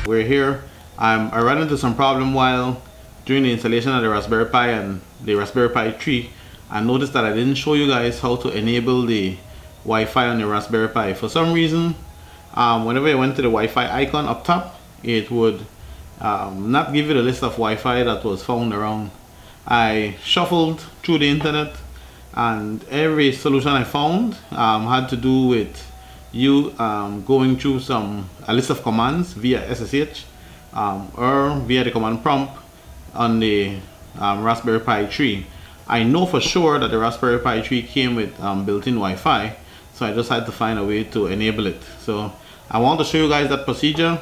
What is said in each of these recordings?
We're here. I ran into some problem while doing the installation of the Raspberry Pi and the Raspberry Pi 3. I noticed that I didn't show you guys how to enable the Wi-Fi on the Raspberry Pi. For some reason, whenever I went to the Wi-Fi icon up top, it would not give you the list of Wi-Fi that was found around. I shuffled through the internet, and every solution I found had to do with you going through a list of commands via SSH or via the command prompt on the Raspberry Pi 3. I know for sure that the Raspberry Pi 3 came with built-in Wi-Fi, so I just had to find a way to enable it. So I want to show you guys that procedure.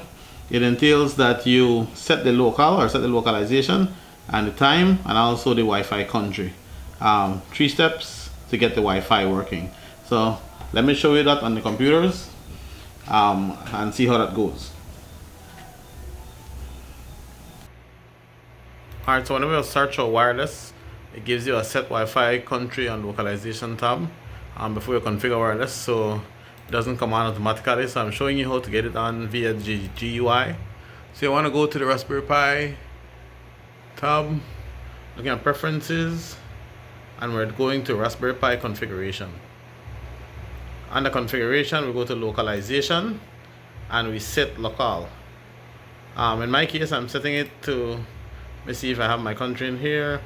It entails that you set the local or set the localization and the time, and also the Wi-Fi country. 3 steps to get the Wi-Fi working. So let me show you that on the computers and see how that goes. Alright, so whenever you search for wireless, it gives you a set Wi-Fi country and localization tab before you configure wireless, so it doesn't come on automatically. So I'm showing you how to get it on via GUI. So you want to go to the Raspberry Pi tab, looking at preferences, and we're going to Raspberry Pi configuration. Under configuration, we go to localization and we set local. In my case, I'm setting it to, let me see if I have my country in here.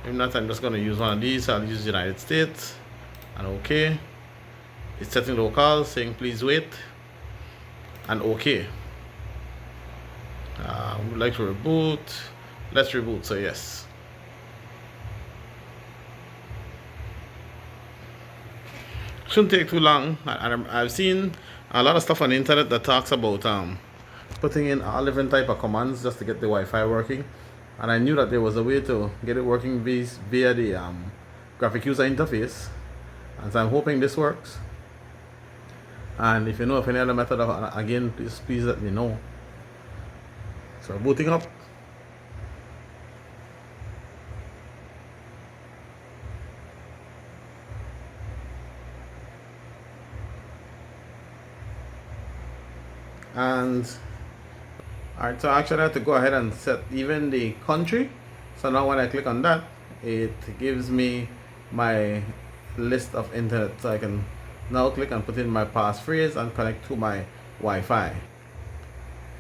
If not, I'm just going to use one of these. I'll use United States and OK. It's setting local, saying please wait, and OK. Would like to reboot. Let's reboot, so yes. Shouldn't take too long. I've seen a lot of stuff on the internet that talks about putting in all different type of commands just to get the Wi-Fi working, and I knew that there was a way to get it working via the graphic user interface, and so I'm hoping this works. And if you know of any other method, again, please let me know. So booting up. And alright, so actually I have to go ahead and set even the country. So now when I click on that, it gives me my list of internet, so I can now click and put in my passphrase and connect to my Wi-Fi.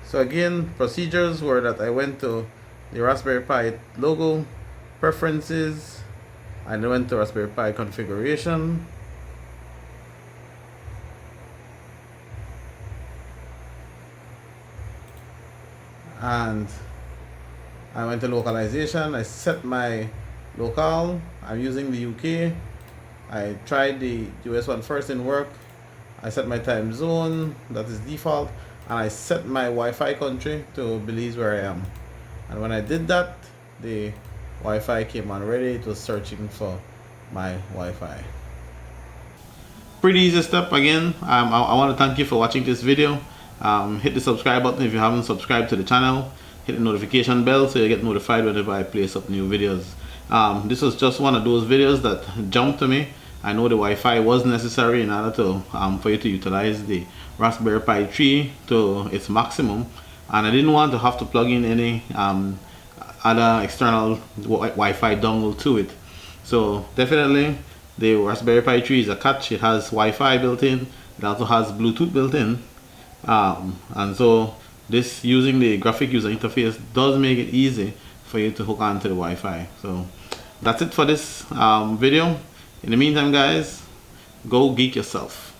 So again, procedures were that I went to the Raspberry Pi logo, preferences, and I went to Raspberry Pi configuration, and I went to localization. I set my local. I'm using the UK. I tried the US one first, didn't work. I set my time zone, that is default, and I set my Wi-Fi country to Belize, where I am. And when I did that, the Wi-Fi came on ready. It was searching for my Wi-Fi. Pretty easy step. Again, I want to thank you for watching this video. Hit the subscribe button if you haven't subscribed to the channel. Hit the notification bell so you get notified whenever I place up new videos. This was just one of those videos that jumped to me. I know the Wi-Fi was necessary in order to for you to utilize the Raspberry Pi 3 to its maximum, and I didn't want to have to plug in any other external Wi-Fi dongle to it. So definitely the Raspberry Pi 3 is a catch. It has Wi-Fi built in. It also has Bluetooth built in, and so this, using the graphic user interface, does make it easy for you to hook onto the Wi-Fi. So that's it for this video. In the meantime, guys, go geek yourself.